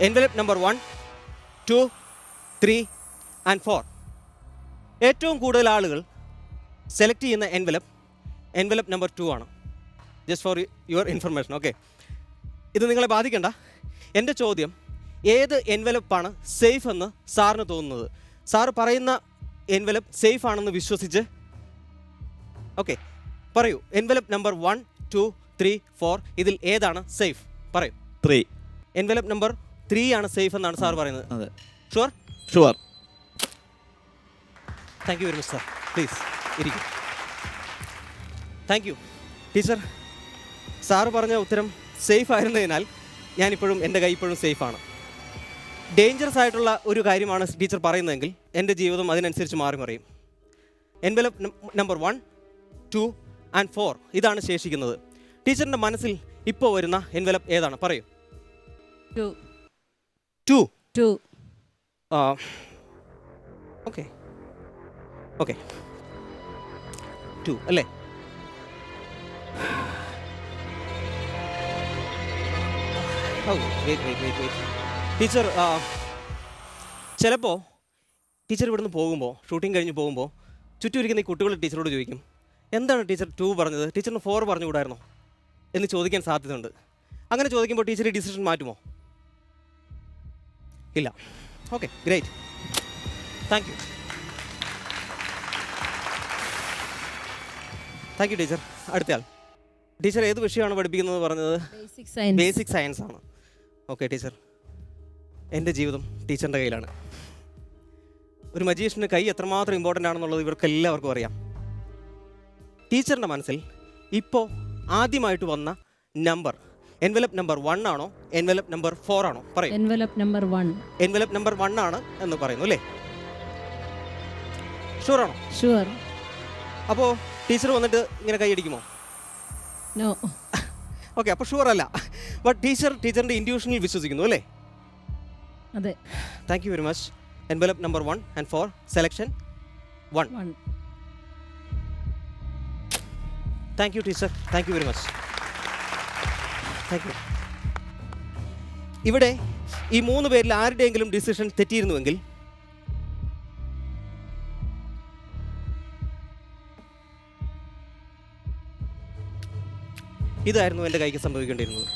Envelope number 1, 2, 3 and 4. ഏറ്റവും കൂടുതൽ ആളുകൾ സെലക്ട് ചെയ്യുന്ന എൻവലപ്പ് നമ്പർ 2 ആണ്. Just for your information. Okay, ഇത് നിങ്ങളെ ബാധിക്കണ്ട. എൻ്റെ ചോദ്യം, ഏത് എൻവലപ്പാണ് സേഫ് എന്ന് സാറിന് തോന്നുന്നത്? സാറ് പറയുന്ന എൻവലപ്പ് സേഫ് ആണെന്ന് വിശ്വസിച്ച് ഓക്കെ പറയൂ. എൻവലപ്പ് നമ്പർ 1, 2, 3, 4 ഇതിൽ ഏതാണ് സേഫ്? പറയൂ. 3. എൻവലപ്പ് നമ്പർ 3 ആണ് സേഫ് എന്നാണ് സാർ പറയുന്നത്. അതെ. Sure? Sure. Thank you very much sir. Please ഇരിക്കും. Thank you teacher. സാറ് പറഞ്ഞ ഉത്തരം സേഫ് ആയിരുന്നതിനാൽ ഞാനിപ്പോഴും എൻ്റെ കൈ ഇപ്പോഴും സേഫാണ്. ഡേഞ്ചറസ് ആയിട്ടുള്ള ഒരു കാര്യമാണ് ടീച്ചർ പറയുന്നതെങ്കിൽ എൻ്റെ ജീവിതം അതിനനുസരിച്ച് മാറി മറിയും. എൻവലപ്പ് നമ്പർ 1, 2 ആൻഡ് 4 ഇതാണ് ശേഷിക്കുന്നത്. ടീച്ചറിൻ്റെ മനസ്സിൽ ഇപ്പോൾ വരുന്ന എൻവലപ്പ് ഏതാണ്? പറയൂ. 2. ഓക്കെ ഓക്കെ 2 അല്ലേ? വെയിറ്റ്. ടീച്ചർ ചിലപ്പോൾ ടീച്ചർ ഇവിടുന്ന് പോകുമ്പോൾ, ഷൂട്ടിംഗ് കഴിഞ്ഞ് പോകുമ്പോൾ ചുറ്റും ഇരിക്കുന്ന ഈ കുട്ടികൾ ടീച്ചറോട് ചോദിക്കും, എന്താണ് ടീച്ചർ 2 പറഞ്ഞത്, ടീച്ചറിന് 4 പറഞ്ഞുകൂടായിരുന്നോ എന്ന് ചോദിക്കാൻ സാധ്യതയുണ്ട്. അങ്ങനെ ചോദിക്കുമ്പോൾ ടീച്ചർ ഈ ഡിസിഷൻ മാറ്റുമോ? ഇല്ല. Okay, great. Thank you teacher. അടുത്തയാൾ. ടീച്ചർ ഏത് വിഷയമാണ് പഠിപ്പിക്കുന്നത് പറഞ്ഞത്? ബേസിക് സയൻസ് ആണ്. ഓക്കെ ടീച്ചർ, എൻ്റെ ജീവിതം ടീച്ചറിൻ്റെ കയ്യിലാണ്. ഒരു മജീഷ്യന് കൈ എത്രമാത്രം ഇമ്പോർട്ടൻ്റ് ആണെന്നുള്ളത് ഇവർക്ക് എല്ലാവർക്കും അറിയാം. ടീച്ചറിൻ്റെ മനസ്സിൽ ഇപ്പോൾ ആദ്യമായിട്ട് വന്ന നമ്പർ എൻവലപ്പ് നമ്പർ 1 ആണോ എൻവലപ്പ് നമ്പർ 4 ആണോ? പറയും. Envelope number 1. എൻവലപ്പ് നമ്പർ 1 ആണ് എന്ന് പറയുന്നു അല്ലേ? ഷുവർ ആണോ? ഷുവർ. അപ്പോൾ ടീച്ചർ വന്നിട്ട് ഇങ്ങനെ കൈയടിക്കുമോ? നോ. ഓക്കെ, അപ്പോൾ ഷുവർ അല്ല. ബട്ട് ടീച്ചറിൻ്റെ ഇൻഡ്യൂഷനിൽ വിശ്വസിക്കുന്നു അല്ലേ? അതെ. Thank you very much. Envelope number 1 and 4 selection 1. Thank you teacher. Thank you very much. Thank you. ഇവിടെ ഈ 3 പേരിൽ ആരുടെയെങ്കിലും ഡിസിഷൻ തെറ്റിയിരുന്നുവെങ്കിൽ ഇതായിരുന്നു എൻ്റെ കൈക്ക് സംഭവിക്കേണ്ടിയിരുന്നത്.